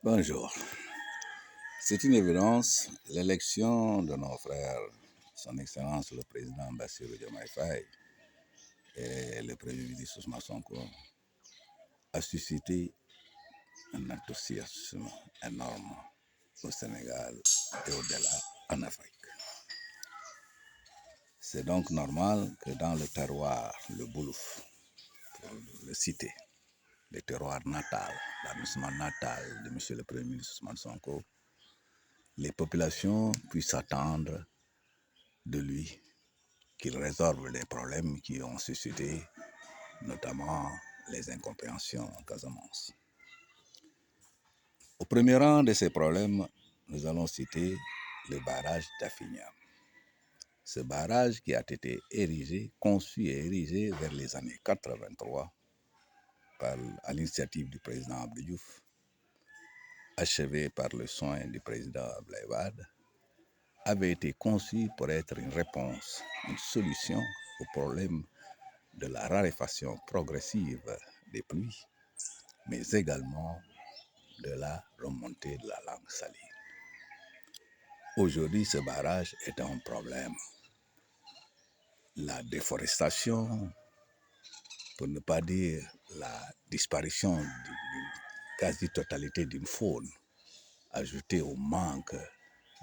Bonjour. C'est une évidence, l'élection de nos frères, son Excellence le président Bassirou Diomaye Faye et le Premier ministre Ousmane Sonko, a suscité un enthousiasme énorme au Sénégal et au-delà en Afrique. C'est donc normal que dans le terroir, le Boulouf, pour le citer, le terroir natal, l'arrondissement natal de M. le Premier ministre Ousmane Sonko, les populations puissent attendre de lui qu'il résolve les problèmes qui ont suscité, notamment les incompréhensions en Casamance. Au premier rang de ces problèmes, nous allons citer le barrage d'Afignam. Ce barrage qui a été conçu et érigé vers les années 83 à l'initiative du président Abdou Diouf, achevé par le soin du président Abdoulaye Wade, avait été conçu pour être une réponse, une solution au problème de la raréfaction progressive des pluies, mais également de la remontée de la langue saline. Aujourd'hui, ce barrage est un problème. La déforestation, pour ne pas dire la disparition d'une quasi-totalité d'une faune, ajoutée au manque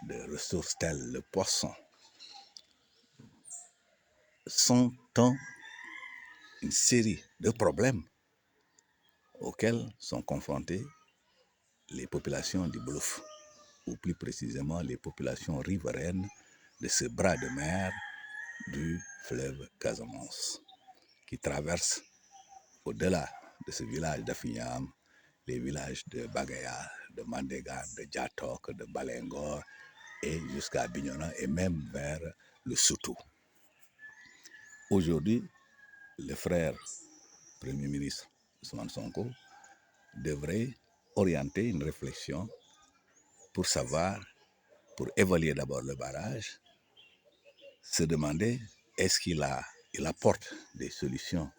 de ressources telles le poisson, sont une série de problèmes auxquels sont confrontées les populations du Boulouf, ou plus précisément les populations riveraines de ce bras de mer du fleuve Casamance, qui traverse au-delà de ce village d'Afignam, les villages de Bagaya, de Mandéga, de Djatok, de Balengor, et jusqu'à Bignona, et même vers le Soutou. Aujourd'hui, le frère Premier ministre Ousmane Sonko devrait orienter une réflexion pour pour évaluer d'abord le barrage, se demander est-ce qu'il apporte des solutions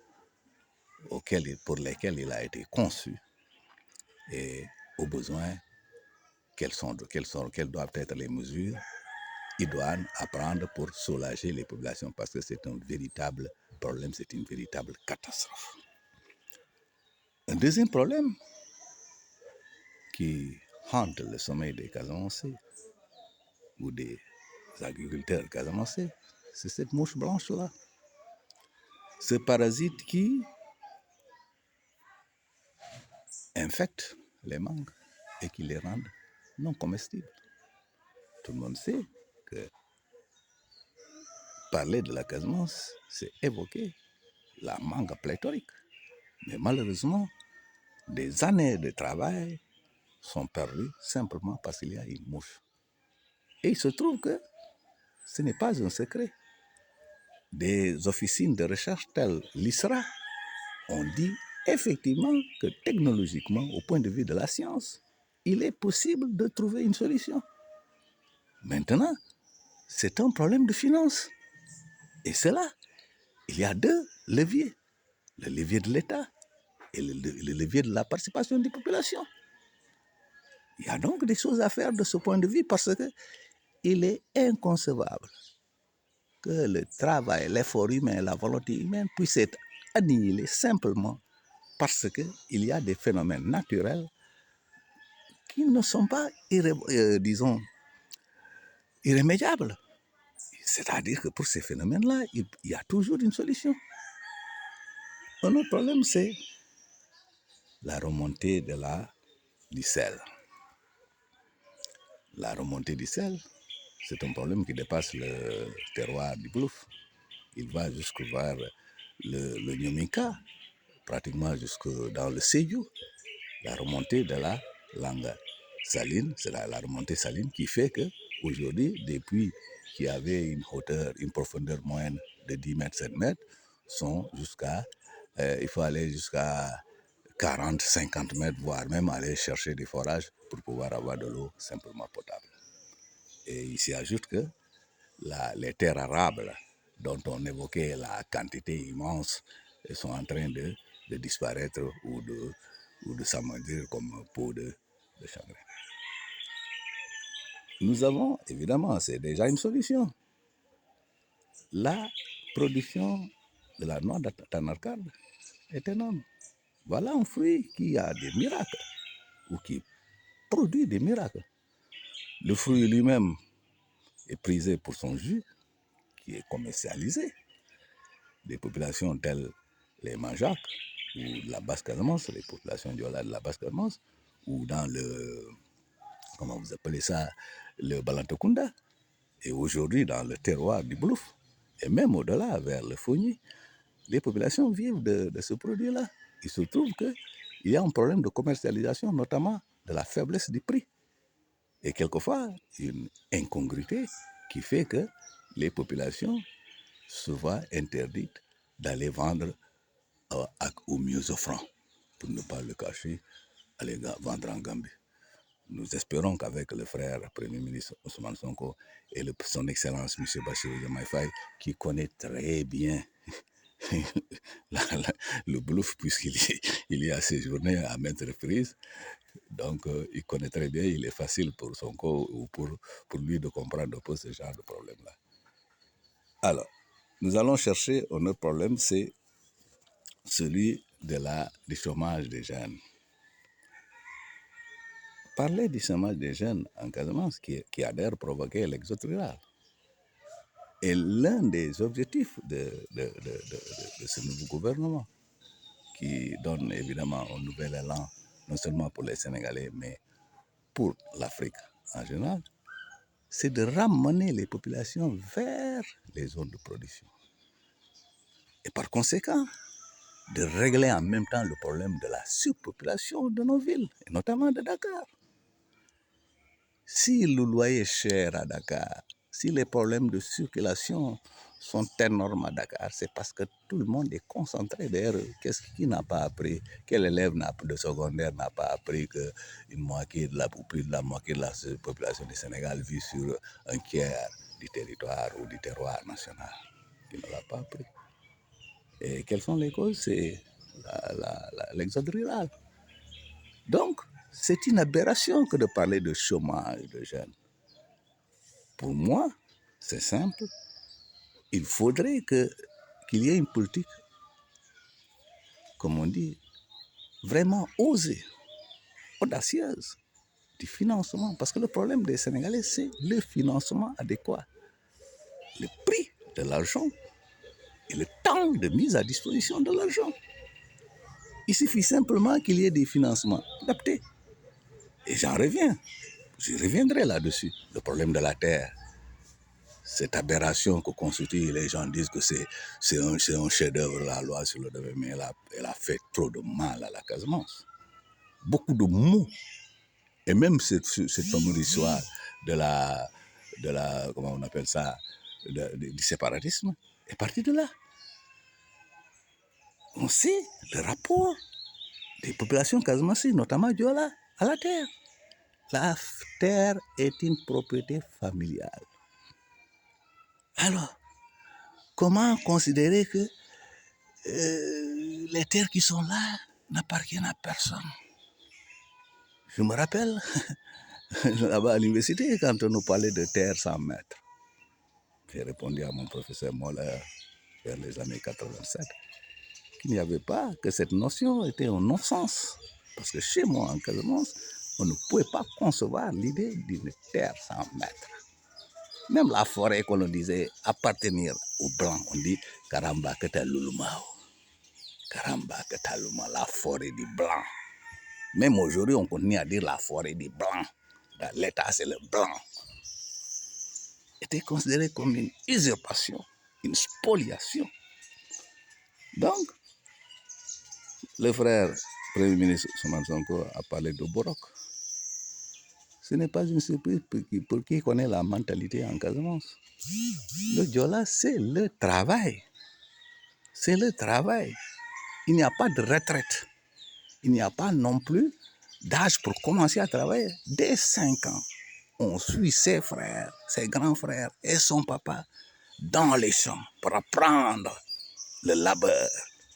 pour lesquelles il a été conçu et aux besoins, quelles doivent être les mesures idoines à prendre pour soulager les populations, parce que c'est un véritable problème, c'est une véritable catastrophe. Un deuxième problème qui hante le sommeil des Casamancés ou des agriculteurs casamancés, c'est cette mouche blanche-là. Ce parasite qui infecte les mangues et qui les rend non comestibles. Tout le monde sait que parler de la Casamance, c'est évoquer la mangue pléthorique. Mais malheureusement, des années de travail sont perdues simplement parce qu'il y a une mouche. Et il se trouve que ce n'est pas un secret. Des officines de recherche telles l'ISRA ont dit effectivement que technologiquement, au point de vue de la science, il est possible de trouver une solution. Maintenant, c'est un problème de finance. Et c'est là, il y a deux leviers. Le levier de l'État et le levier de la participation des populations. Il y a donc des choses à faire de ce point de vue parce qu'il est inconcevable que le travail, l'effort humain, la volonté humaine puissent être annihilés simplement parce qu'il y a des phénomènes naturels qui ne sont pas, irrémédiables. C'est-à-dire que pour ces phénomènes-là, il y a toujours une solution. Un autre problème, c'est la remontée du sel. La remontée du sel, c'est un problème qui dépasse le terroir du Boulouf. Il va jusque vers le Nyomika, pratiquement jusque dans le Sédhiou. La remontée de la langue saline, c'est la remontée saline qui fait qu'aujourd'hui, des puits qui avaient une profondeur moyenne de 10 mètres, 7 mètres, il faut aller jusqu'à 40, 50 mètres, voire même aller chercher des forages pour pouvoir avoir de l'eau simplement potable. Et il s'y ajoute que les terres arables dont on évoquait la quantité immense sont en train de disparaître ou de s'amoindrir comme peau de chagrin. Nous avons, évidemment, c'est déjà une solution, la production de la noix de Tanarkad est énorme. Voilà un fruit qui a des miracles, ou qui produit des miracles. Le fruit lui-même est prisé pour son jus, qui est commercialisé. Des populations telles les Manjac, ou la Basse-Casamance, les populations Diola de la Basse-Casamance, ou dans le, comment vous appelez ça, le Balantokunda, et aujourd'hui dans le terroir du Blouf, et même au-delà, vers le Fogny, les populations vivent de ce produit-là. Il se trouve qu'il y a un problème de commercialisation, notamment de la faiblesse du prix. Et quelquefois, une incongruité qui fait que les populations se voient interdites d'aller vendre au mieux offrant, pour ne pas le cacher, aller vendre en Gambie. Nous espérons qu'avec le frère Premier ministre Ousmane Sonko et son Excellence M. Bassirou Diomaye Faye, qui connaît très bien le Blouf, puisqu'il y a séjourné à maintes reprises, donc il connaît très bien, il est facile pour Sonko ou pour lui de comprendre un peu ce genre de problème-là. Alors, nous allons chercher un autre problème, c'est celui du chômage des jeunes. Parler du chômage des jeunes en Casamance, qui a d'ailleurs provoqué l'exode rural, est l'un des objectifs de ce nouveau gouvernement, qui donne évidemment un nouvel élan, non seulement pour les Sénégalais, mais pour l'Afrique en général, c'est de ramener les populations vers les zones de production. Et par conséquent, de régler en même temps le problème de la surpopulation de nos villes, et notamment de Dakar. Si le loyer est cher à Dakar, si les problèmes de circulation sont énormes à Dakar, c'est parce que tout le monde est concentré. D'ailleurs, qui n'a pas appris, quel élève de secondaire n'a pas appris qu'une moitié ou plus de la moitié de la population du Sénégal vit sur un tiers du territoire ou du terroir national? Qui ne l'a pas appris. Et quelles sont les causes? C'est l'exode rural. Donc, c'est une aberration que de parler de chômage de jeunes. Pour moi, c'est simple. Il faudrait qu'il y ait une politique, comme on dit, vraiment osée, audacieuse, du financement. Parce que le problème des Sénégalais, c'est le financement adéquat. Le prix de l'argent et le temps de mise à disposition de l'argent. Il suffit simplement qu'il y ait des financements adaptés. Et je reviendrai là-dessus. Le problème de la terre, cette aberration que constitue, les gens disent que c'est un chef-d'œuvre, la loi sur le domaine, mais elle a fait trop de mal à la Casamance. Beaucoup de mots. Et même cette fameuse histoire de la comment on appelle ça, du séparatisme, est partie de là. On sait le rapport des populations casamancées, notamment Diola, à la terre. La terre est une propriété familiale. Alors, comment considérer que les terres qui sont là n'appartiennent à personne? Je me rappelle, là-bas à l'université, quand on nous parlait de terre sans maître, j'ai répondu à mon professeur Moller vers les années 87 qu'il n'y avait pas, que cette notion était un non-sens. Parce que chez moi, en Casamance, on ne pouvait pas concevoir l'idée d'une terre sans maître. Même la forêt qu'on disait appartenir aux Blancs, on dit Karamba Ketalulumao. Karamba Ketaluma, la forêt des Blancs. Même aujourd'hui, on continue à dire la forêt des Blancs. L'État, c'est le Blanc. Était considéré comme une usurpation, une spoliation. Donc, le frère Premier ministre Ousmane Sonko a parlé de Borok. Ce n'est pas une surprise pour qui connaît la mentalité en Casamance. Le Diola, c'est le travail. C'est le travail. Il n'y a pas de retraite. Il n'y a pas non plus d'âge pour commencer à travailler. Dès 5 ans, on suit ses frères, ses grands frères et son papa dans les champs pour apprendre le labeur,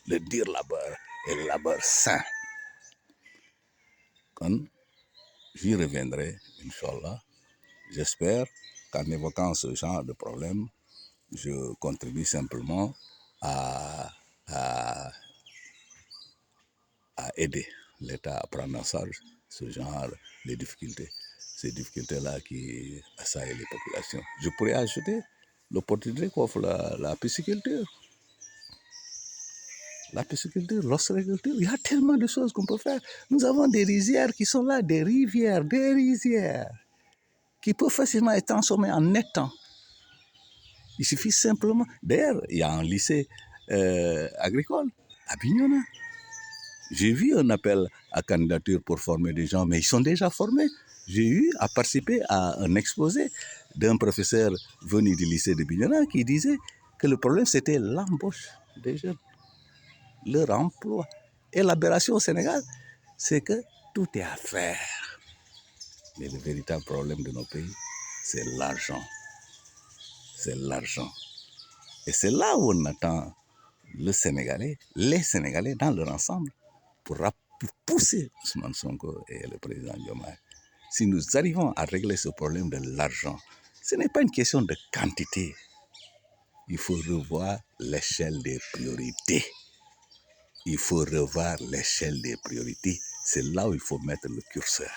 le dur labeur et le labeur sain. j'y reviendrai, Inch'Allah. J'espère qu'en évoquant ce genre de problème, je contribue simplement à, à, à aider l'État à prendre en charge ce genre de difficultés. Ces difficultés-là qui assaillent les populations. Je pourrais ajouter l'opportunité qu'offre la pisciculture. La pisciculture, l'ostréiculture, il y a tellement de choses qu'on peut faire. Nous avons des rizières qui sont là, des rivières, qui peuvent facilement être transformées en étangs. Il suffit simplement. D'ailleurs, il y a un lycée agricole à Bignona. J'ai vu un appel à candidature pour former des gens, mais ils sont déjà formés. J'ai eu à participer à un exposé d'un professeur venu du lycée de Bignona qui disait que le problème c'était l'embauche des jeunes, leur emploi. Et l'aberration au Sénégal, c'est que tout est à faire. Mais le véritable problème de nos pays, c'est l'argent. C'est l'argent. Et c'est là où on attend les Sénégalais dans leur ensemble, pour pousser Ousmane Sonko et le président Diomaye. Si nous arrivons à régler ce problème de l'argent, ce n'est pas une question de quantité. Il faut revoir l'échelle des priorités. Il faut revoir l'échelle des priorités. C'est là où il faut mettre le curseur.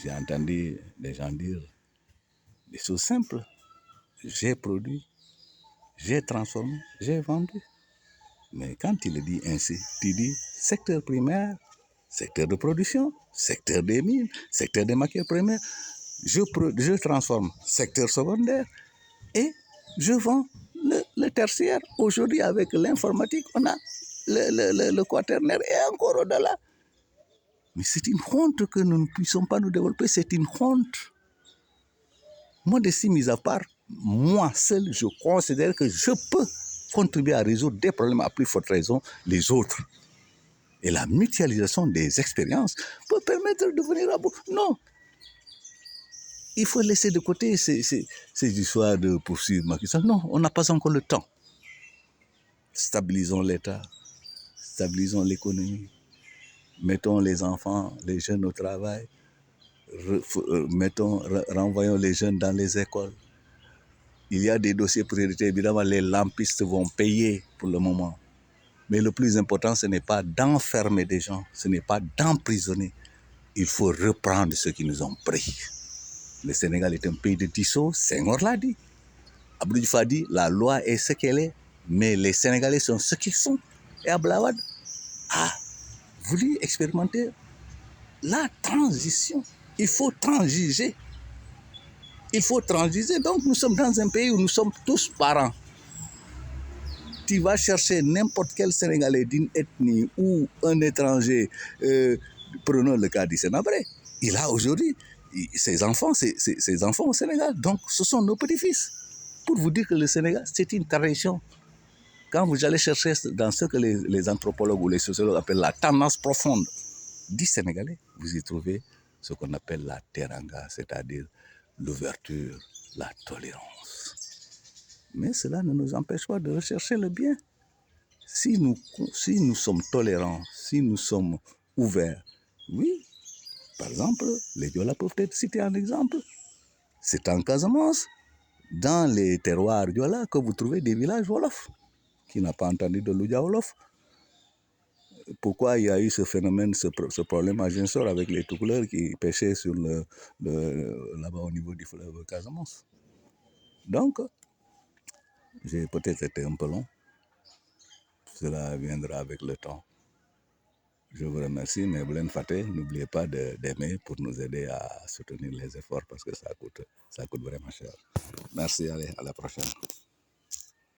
J'ai entendu des gens dire des choses simples. J'ai produit, j'ai transformé, j'ai vendu. Mais quand tu le dis ainsi, tu dis secteur primaire, secteur de production, secteur des mines, secteur des matières premières, je transforme secteur secondaire et je vends le tertiaire. Aujourd'hui, avec l'informatique, on a le quaternaire et encore au-delà. Mais c'est une honte que nous ne puissions pas nous développer, c'est une honte. Modestie mise à part, moi seul, je considère que je peux contribuer à résoudre des problèmes à plus forte raison les autres. Et la mutualisation des expériences peut permettre de venir à bout. Non. Il faut laisser de côté ces histoires de poursuivre Macky Sall. Non, on n'a pas encore le temps. Stabilisons l'État, stabilisons l'économie, mettons les enfants, les jeunes au travail, renvoyons les jeunes dans les écoles. Il y a des dossiers prioritaires, évidemment, les lampistes vont payer pour le moment. Mais le plus important, ce n'est pas d'enfermer des gens, ce n'est pas d'emprisonner. Il faut reprendre ceux qui nous ont pris. Le Sénégal est un pays de Tissot, Senghor l'a dit. Abdou Diouf a dit, la loi est ce qu'elle est, mais les Sénégalais sont ce qu'ils sont. Et Abdoulaye Wade a voulu expérimenter la transition. Il faut transiger. Il faut transiger. Donc nous sommes dans un pays où nous sommes tous parents. Tu vas chercher n'importe quel Sénégalais d'une ethnie ou un étranger, prenons le cas du Sénabré. Il a aujourd'hui ses enfants au Sénégal. Donc ce sont nos petits-fils. Pour vous dire que le Sénégal, c'est une tradition. Quand vous allez chercher dans ce que les anthropologues ou les sociologues appellent la tendance profonde du Sénégalais, vous y trouvez ce qu'on appelle la teranga, c'est-à-dire l'ouverture, la tolérance. Mais cela ne nous empêche pas de rechercher le bien. Si nous sommes tolérants, si nous sommes ouverts, oui, par exemple, les Diola peuvent être cités en exemple. C'est en Casamance, dans les terroirs Diola, que vous trouvez des villages Wolof. Qui n'a pas entendu de Loudia Wolof? Pourquoi il y a eu ce phénomène, ce problème à Ginsor avec les tout couleurs qui pêchaient sur là-bas au niveau du fleuve Casamance? Donc, j'ai peut-être été un peu long. Cela viendra avec le temps. Je vous remercie, mais Blen Faté, n'oubliez pas d'aimer pour nous aider à soutenir les efforts parce que ça coûte vraiment cher. Merci, allez, à la prochaine.